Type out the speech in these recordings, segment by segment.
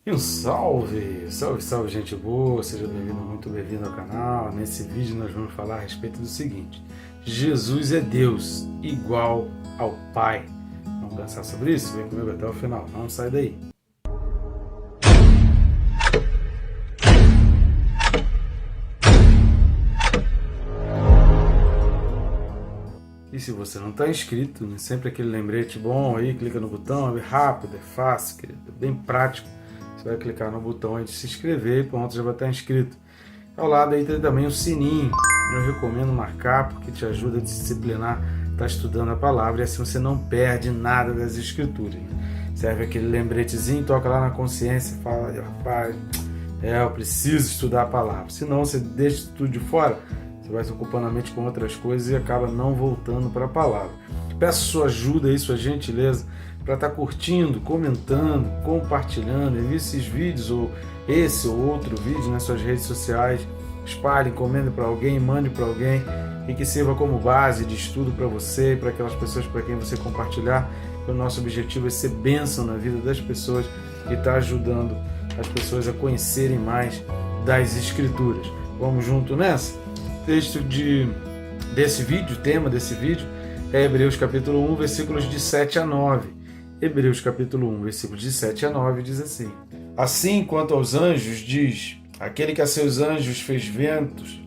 E um salve, salve, salve, gente boa, seja bem-vindo, muito bem-vindo ao canal. Nesse vídeo nós vamos falar a respeito do seguinte: Jesus é Deus, igual ao Pai. Vamos pensar sobre isso? Vem comigo até o final, não sai daí. E se você não está inscrito, né, sempre aquele lembrete bom aí, clica no botão, é rápido, é fácil, querido, é bem prático. Você vai clicar no botão aí de se inscrever e pronto, já vai estar inscrito. Ao lado aí tem também o sininho. Eu recomendo marcar porque te ajuda a disciplinar, tá estudando a palavra e assim você não perde nada das escrituras. Serve aquele lembretezinho, toca lá na consciência e fala, rapaz, eu preciso estudar a palavra. Senão você deixa tudo de fora, você vai se ocupando a mente com outras coisas e acaba não voltando para a palavra. Peço sua ajuda aí, sua gentileza, para estar curtindo, comentando, compartilhando, envie esses vídeos ou esse ou outro vídeo nas suas redes sociais, espalhe, encomende para alguém, mande para alguém e que sirva como base de estudo para você e para aquelas pessoas para quem você compartilhar. O nosso objetivo é ser bênção na vida das pessoas e estar ajudando as pessoas a conhecerem mais das Escrituras. Vamos junto nessa? Texto desse vídeo, tema desse vídeo é Hebreus capítulo 1, versículos de 7 a 9. Hebreus capítulo 1, versículos de 7 a 9 diz assim: Assim quanto aos anjos, diz, aquele que a seus anjos faz ventos,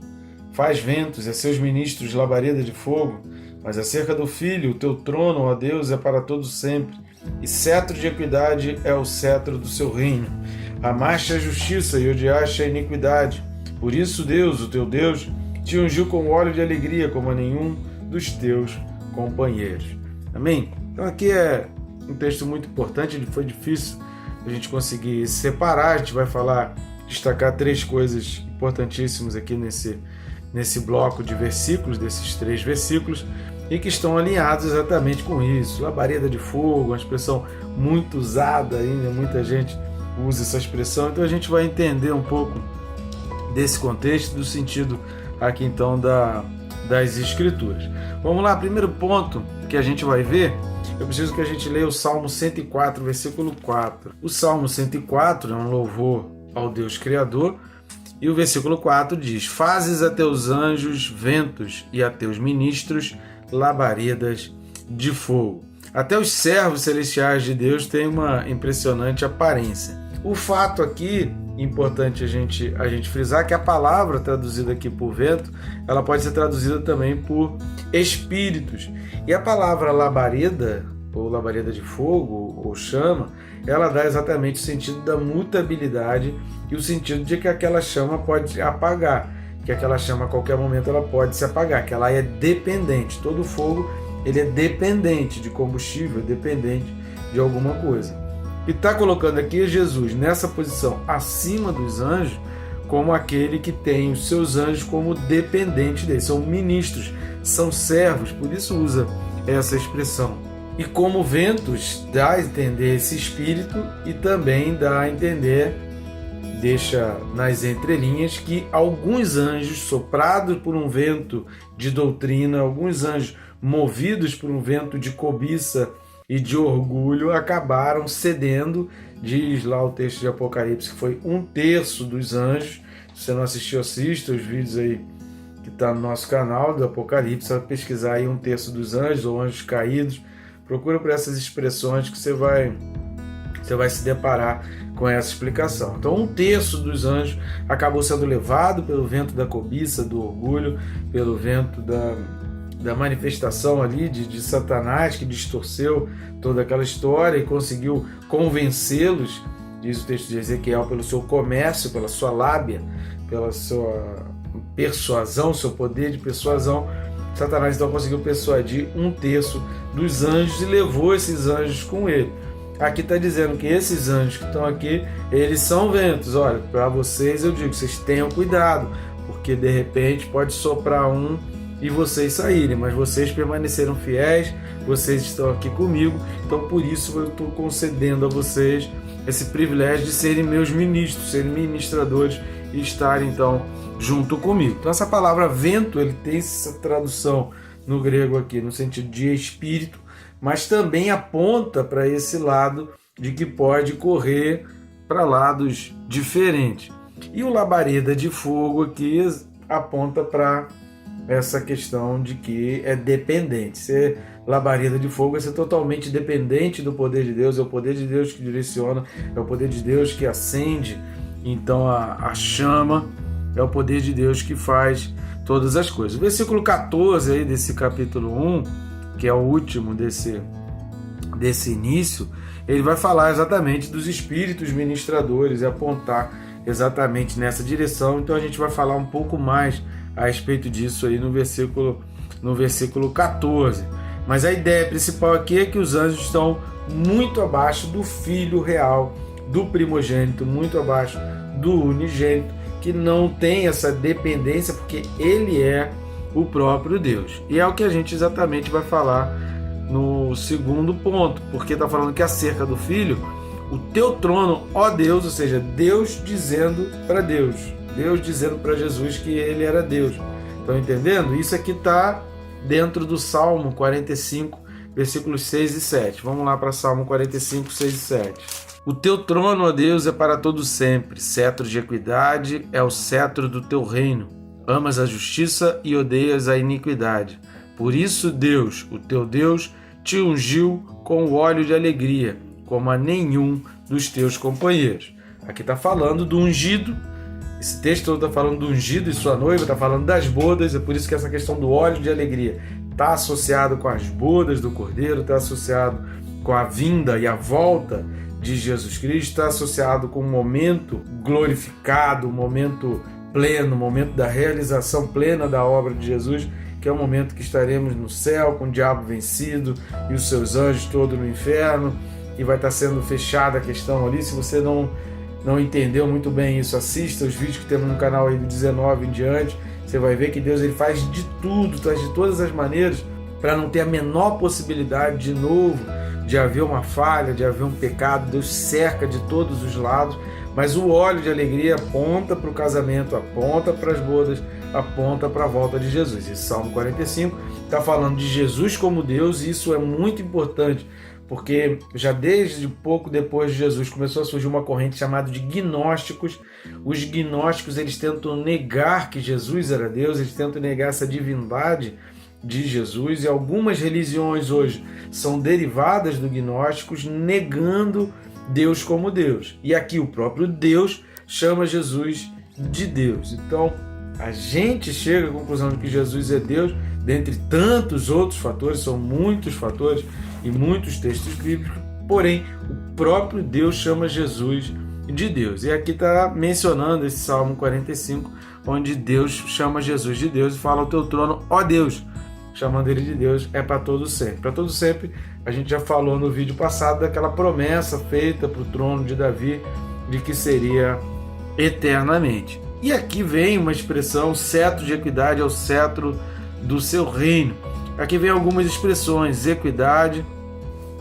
e a seus ministros labareda de fogo, mas acerca do Filho, o teu trono, ó Deus, é para todo sempre, e cetro de equidade é o cetro do seu reino. Amaste a justiça e odiaste a iniquidade. Por isso Deus, o teu Deus, te ungiu com óleo de alegria como a nenhum dos teus companheiros. Amém? Então aqui é um texto muito importante, foi difícil a gente conseguir separar. A gente vai destacar três coisas importantíssimas aqui nesse bloco de versículos, desses três versículos, e que estão alinhados exatamente com isso. Labareda de fogo, uma expressão muito usada ainda, muita gente usa essa expressão, então a gente vai entender um pouco desse contexto, do sentido aqui então das Escrituras. Vamos lá, primeiro ponto que a gente vai ver, eu preciso que a gente leia o Salmo 104, versículo 4. O Salmo 104 é um louvor ao Deus Criador, e o versículo 4 diz: Fazes a teus anjos ventos e a teus ministros labaredas de fogo. Até os servos celestiais de Deus têm uma impressionante aparência. O fato aqui, importante a gente frisar, que a palavra traduzida aqui por vento, ela pode ser traduzida também por espíritos. E a palavra labareda, ou labareda de fogo, ou chama, ela dá exatamente o sentido da mutabilidade e o sentido de que aquela chama pode apagar, que aquela chama a qualquer momento ela pode se apagar, que ela é dependente. Todo fogo ele é dependente de combustível, é dependente de alguma coisa. E está colocando aqui Jesus nessa posição acima dos anjos, como aquele que tem os seus anjos como dependentes dele. São ministros, são servos, por isso usa essa expressão. E como ventos, dá a entender esse espírito e também dá a entender, deixa nas entrelinhas, que alguns anjos, soprados por um vento de doutrina, alguns anjos movidos por um vento de cobiça e de orgulho, acabaram cedendo. Diz lá o texto de Apocalipse que foi 1/3 dos anjos. Se você não assistiu, assista os vídeos aí que está no nosso canal do Apocalipse, vai pesquisar aí 1/3 dos anjos ou anjos caídos. Procura por essas expressões que você vai se deparar com essa explicação. Então 1/3 dos anjos acabou sendo levado pelo vento da cobiça, do orgulho, pelo vento da manifestação ali de Satanás, que distorceu toda aquela história e conseguiu convencê-los, diz o texto de Ezequiel, pelo seu comércio, pela sua lábia, pela sua persuasão, seu poder de persuasão. Satanás então conseguiu persuadir 1/3 dos anjos e levou esses anjos com ele. Aqui está dizendo que esses anjos que estão aqui, eles são ventos. Olha, para vocês eu digo, vocês tenham cuidado, porque de repente pode soprar um e vocês saírem, mas vocês permaneceram fiéis, vocês estão aqui comigo, então por isso eu estou concedendo a vocês esse privilégio de serem meus ministros, serem ministradores e estarem então junto comigo. Então essa palavra vento, ele tem essa tradução no grego aqui, no sentido de espírito, mas também aponta para esse lado de que pode correr para lados diferentes. E o labareda de fogo aqui aponta para essa questão de que é dependente. Ser labareda de fogo é ser totalmente dependente do poder de Deus, é o poder de Deus que direciona, é o poder de Deus que acende então a chama, é o poder de Deus que faz todas as coisas. O versículo 14 aí desse capítulo 1, que é o último desse início, ele vai falar exatamente dos espíritos ministradores e apontar exatamente nessa direção. Então a gente vai falar um pouco mais a respeito disso aí no versículo 14. Mas a ideia principal aqui é que os anjos estão muito abaixo do Filho real, do primogênito, muito abaixo do unigênito, que não tem essa dependência, porque ele é o próprio Deus. E é o que a gente exatamente vai falar no segundo ponto, porque está falando que acerca do Filho, o teu trono, ó Deus, ou seja, Deus dizendo para Deus dizendo para Jesus que ele era Deus. Estão entendendo? Isso aqui está dentro do Salmo 45, versículos 6 e 7. Vamos lá para Salmo 45, 6 e 7. O teu trono, ó Deus, é para todo sempre. Cetro de equidade é o cetro do teu reino. Amas a justiça e odeias a iniquidade. Por isso, Deus, o teu Deus, te ungiu com o óleo de alegria, como a nenhum dos teus companheiros. Aqui está falando do ungido. Esse texto está falando do ungido e sua noiva, está falando das bodas. É por isso que essa questão do óleo de alegria está associado com as bodas do Cordeiro, está associado com a vinda e a volta de Jesus Cristo, está associado com o momento glorificado, o momento pleno, o momento da realização plena da obra de Jesus, que é o momento que estaremos no céu com o diabo vencido e os seus anjos todos no inferno, e vai estar sendo fechada a questão ali. Se você não entendeu muito bem isso, assista os vídeos que temos no canal aí do 19 em diante. Você vai ver que Deus ele faz de tudo, faz de todas as maneiras para não ter a menor possibilidade de novo de haver uma falha, de haver um pecado. Deus cerca de todos os lados, mas o óleo de alegria aponta para o casamento, aponta para as bodas, aponta para a volta de Jesus. Esse Salmo 45 está falando de Jesus como Deus, e isso é muito importante, porque já desde pouco depois de Jesus começou a surgir uma corrente chamada de gnósticos. Os gnósticos eles tentam negar que Jesus era Deus, eles tentam negar essa divindade de Jesus, e algumas religiões hoje são derivadas do gnósticos, negando Deus como Deus. E aqui o próprio Deus chama Jesus de Deus. Então a gente chega à conclusão de que Jesus é Deus, dentre tantos outros fatores, são muitos fatores e muitos textos bíblicos, porém o próprio Deus chama Jesus de Deus. E aqui está mencionando esse Salmo 45, onde Deus chama Jesus de Deus e fala: o teu trono, ó Deus, chamando ele de Deus, é para todo sempre. Para todo sempre, a gente já falou no vídeo passado daquela promessa feita para o trono de Davi, de que seria eternamente. E aqui vem uma expressão: cetro de equidade é o cetro do seu reino. Aqui vem algumas expressões, equidade,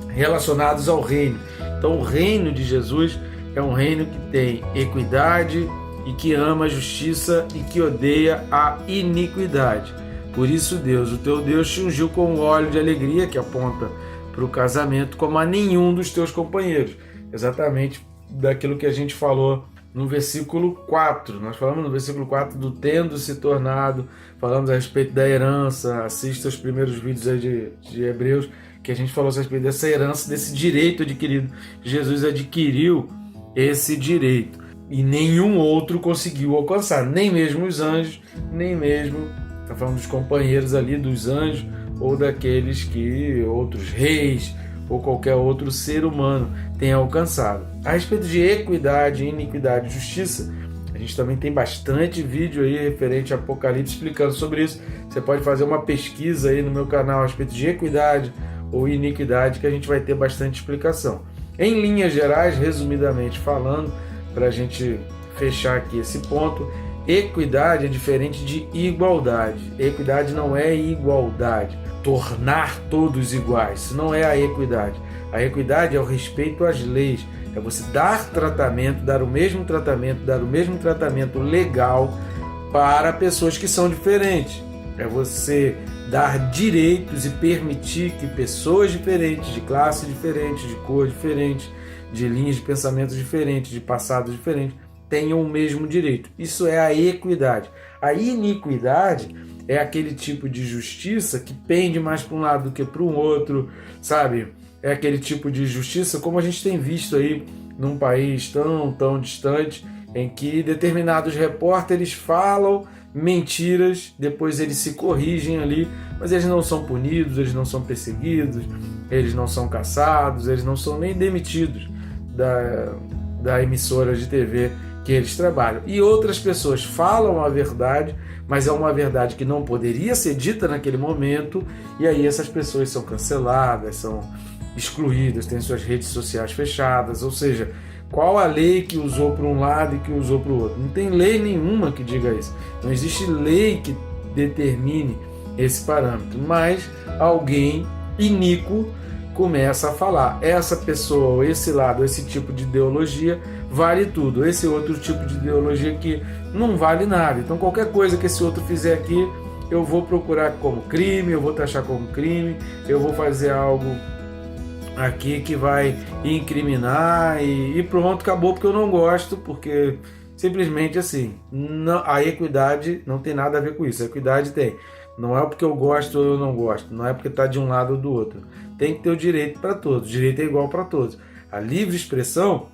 relacionados ao reino. Então o reino de Jesus é um reino que tem equidade e que ama a justiça e que odeia a iniquidade. Por isso Deus, o teu Deus, te ungiu com o óleo de alegria, que aponta para o casamento, como a nenhum dos teus companheiros. Exatamente daquilo que a gente falou no versículo 4. Nós falamos no versículo 4 do tendo se tornado, falamos a respeito da herança. Assista os primeiros vídeos aí de Hebreus, que a gente falou a respeito dessa herança, desse direito adquirido. Jesus adquiriu esse direito e nenhum outro conseguiu alcançar, nem mesmo os anjos, nem mesmo, está falando dos companheiros ali, dos anjos, ou daqueles que outros reis ou qualquer outro ser humano tenha alcançado. A respeito de equidade, iniquidade e justiça, a gente também tem bastante vídeo aí referente a Apocalipse explicando sobre isso. Você pode fazer uma pesquisa aí no meu canal a respeito de equidade ou iniquidade, que a gente vai ter bastante explicação. Em linhas gerais, resumidamente falando, para a gente fechar aqui esse ponto, equidade é diferente de igualdade. Equidade não é igualdade, tornar todos iguais, isso não é a equidade. A equidade é o respeito às leis, é você dar tratamento, dar o mesmo tratamento legal para pessoas que são diferentes. É você dar direitos e permitir que pessoas diferentes, de classe diferente, de cor diferente, de linhas de pensamento diferentes, de passado diferente, tenham o mesmo direito. Isso é a equidade. A iniquidade é aquele tipo de justiça que pende mais para um lado do que para o outro, sabe? É aquele tipo de justiça como a gente tem visto aí num país tão distante, em que determinados repórteres falam mentiras, depois eles se corrigem ali, mas eles não são punidos, eles não são perseguidos, eles não são caçados, eles não são nem demitidos da emissora de TV que eles trabalham. E outras pessoas falam a verdade, mas é uma verdade que não poderia ser dita naquele momento, e aí essas pessoas são canceladas, são excluídas, têm suas redes sociais fechadas. Ou seja, qual a lei que usou para um lado e que usou para o outro? Não tem lei nenhuma que diga isso. Não existe lei que determine esse parâmetro, mas alguém iníquo começa a falar: essa pessoa, esse lado, esse tipo de ideologia vale tudo, esse outro tipo de ideologia que não vale nada. Então qualquer coisa que esse outro fizer aqui, eu vou procurar como crime, eu vou taxar como crime, eu vou fazer algo aqui que vai incriminar e pronto, acabou, porque eu não gosto, porque simplesmente assim, a equidade não tem nada a ver com isso. A equidade tem, não é porque eu gosto ou eu não gosto, não é porque está de um lado ou do outro. Tem que ter o direito para todos, o direito é igual para todos. A livre expressão,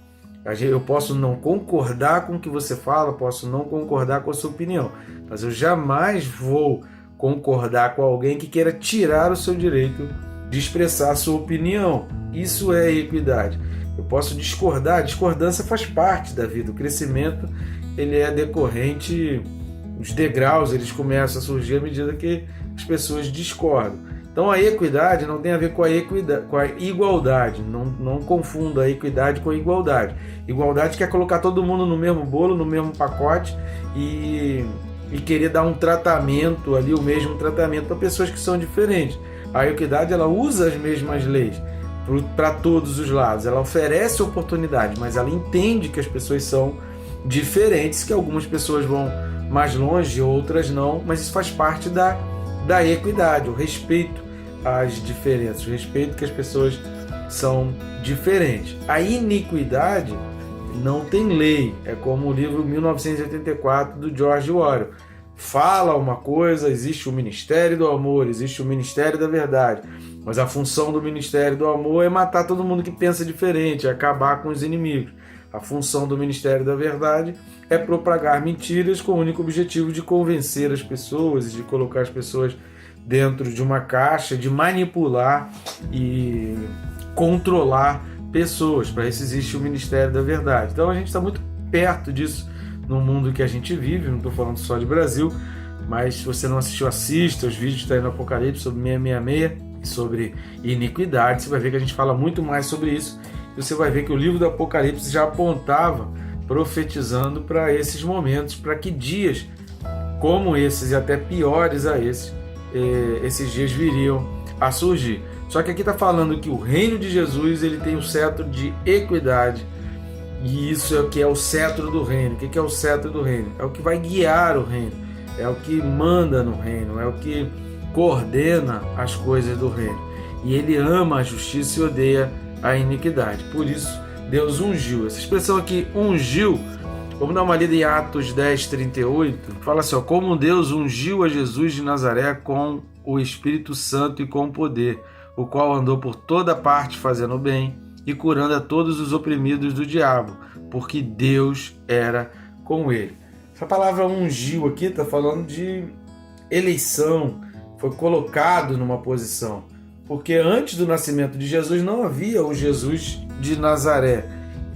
eu posso não concordar com o que você fala, posso não concordar com a sua opinião, mas eu jamais vou concordar com alguém que queira tirar o seu direito de expressar a sua opinião. Isso é equidade. Eu posso discordar, a discordância faz parte da vida. O crescimento, ele é decorrente, os degraus eles começam a surgir à medida que as pessoas discordam. Então a equidade não tem a ver com a igualdade. Não confunda a equidade com a igualdade. Igualdade quer colocar todo mundo no mesmo bolo, no mesmo pacote e querer dar um tratamento ali, o mesmo tratamento para pessoas que são diferentes. A equidade, ela usa as mesmas leis para todos os lados. Ela oferece oportunidade, mas ela entende que as pessoas são diferentes, que algumas pessoas vão mais longe, outras não, mas isso faz parte da equidade, o respeito às diferenças, o respeito que as pessoas são diferentes. A iniquidade não tem lei, é como o livro 1984 do George Orwell. Fala uma coisa, existe o Ministério do Amor, existe o Ministério da Verdade, mas a função do Ministério do Amor é matar todo mundo que pensa diferente, é acabar com os inimigos. A função do Ministério da Verdade é propagar mentiras com o único objetivo de convencer as pessoas e de colocar as pessoas dentro de uma caixa, de manipular e controlar pessoas. Para isso existe o Ministério da Verdade. Então a gente está muito perto disso no mundo que a gente vive. Não estou falando só de Brasil, mas se você não assistiu, assista. Os vídeos estão aí no Apocalipse sobre 666 e sobre iniquidade. Você vai ver que a gente fala muito mais sobre isso. E você vai ver que o livro do Apocalipse já apontava, profetizando para esses momentos, para que dias como esses e até piores a esses dias viriam a surgir. Só que aqui está falando que o reino de Jesus, ele tem o cetro de equidade, e isso é o que é o cetro do reino. O que é o cetro do reino? É o que vai guiar o reino, é o que manda no reino, é o que coordena as coisas do reino. E ele ama a justiça e odeia a iniquidade. Por isso Deus ungiu. Essa expressão aqui, ungiu, vamos dar uma lida em Atos 10:38. Fala assim, ó: como Deus ungiu a Jesus de Nazaré com o Espírito Santo e com poder, o qual andou por toda parte fazendo o bem e curando a todos os oprimidos do diabo, porque Deus era com ele. Essa palavra ungiu aqui está falando de eleição, foi colocado numa posição. Porque antes do nascimento de Jesus não havia o Jesus de Nazaré.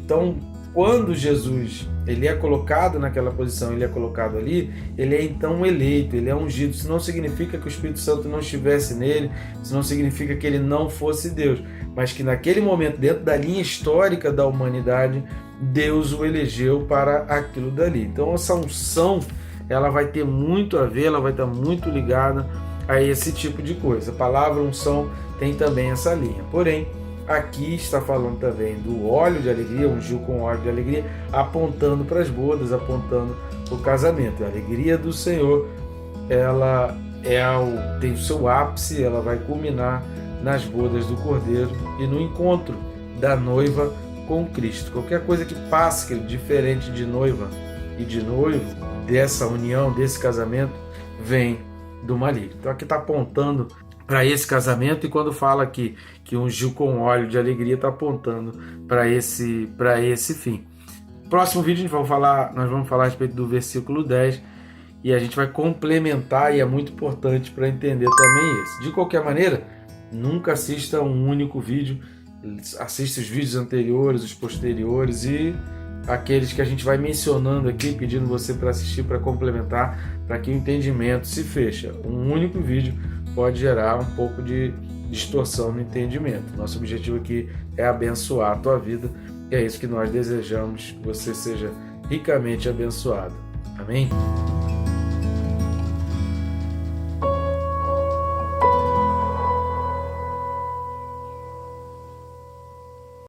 Então, quando Jesus ele é colocado naquela posição, ele é colocado ali, ele é então eleito, ele é ungido. Isso não significa que o Espírito Santo não estivesse nele, isso não significa que ele não fosse Deus, mas que naquele momento, dentro da linha histórica da humanidade, Deus o elegeu para aquilo dali. Então, essa unção, ela vai ter muito a ver, ela vai estar muito ligada a esse tipo de coisa. A palavra unção tem também essa linha. Porém, aqui está falando também do óleo de alegria, ungiu com óleo de alegria, apontando para as bodas, apontando para o casamento. A alegria do Senhor, ela tem o seu ápice, ela vai culminar nas bodas do Cordeiro e no encontro da noiva com Cristo. Qualquer coisa que passe, querido, diferente de noiva e de noivo, dessa união, desse casamento, vem do maligno. Então aqui está apontando para esse casamento, e quando fala que ungiu com óleo de alegria, está apontando para esse fim. Próximo vídeo nós vamos falar a respeito do versículo 10, e a gente vai complementar, e é muito importante para entender também esse. De qualquer maneira, nunca assista um único vídeo, assista os vídeos anteriores, os posteriores e aqueles que a gente vai mencionando aqui, pedindo você para assistir, para complementar, para que o entendimento se feche. Um único vídeo pode gerar um pouco de distorção no entendimento. Nosso objetivo aqui é abençoar a tua vida, e é isso que nós desejamos, que você seja ricamente abençoado. Amém?